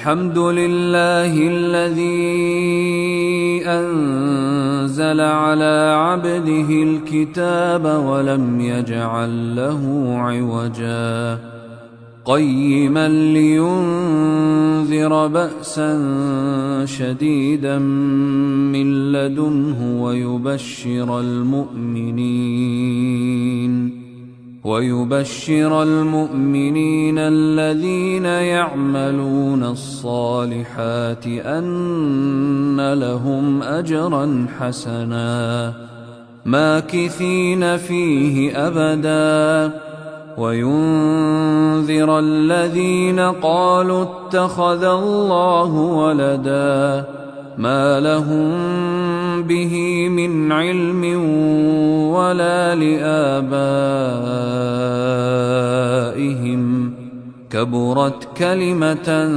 الحمد لله الذي أنزل على عبده الكتاب ولم يجعل له عوجا قيما لينذر بأسا شديدا من لدنه ويبشر المؤمنين الذين يعملون الصالحات أن لهم أجرا حسنا ماكثين فيه أبدا وينذر الذين قالوا اتخذ الله ولدا ما لهم به من علم ولا لآبائهم كبرت كلمة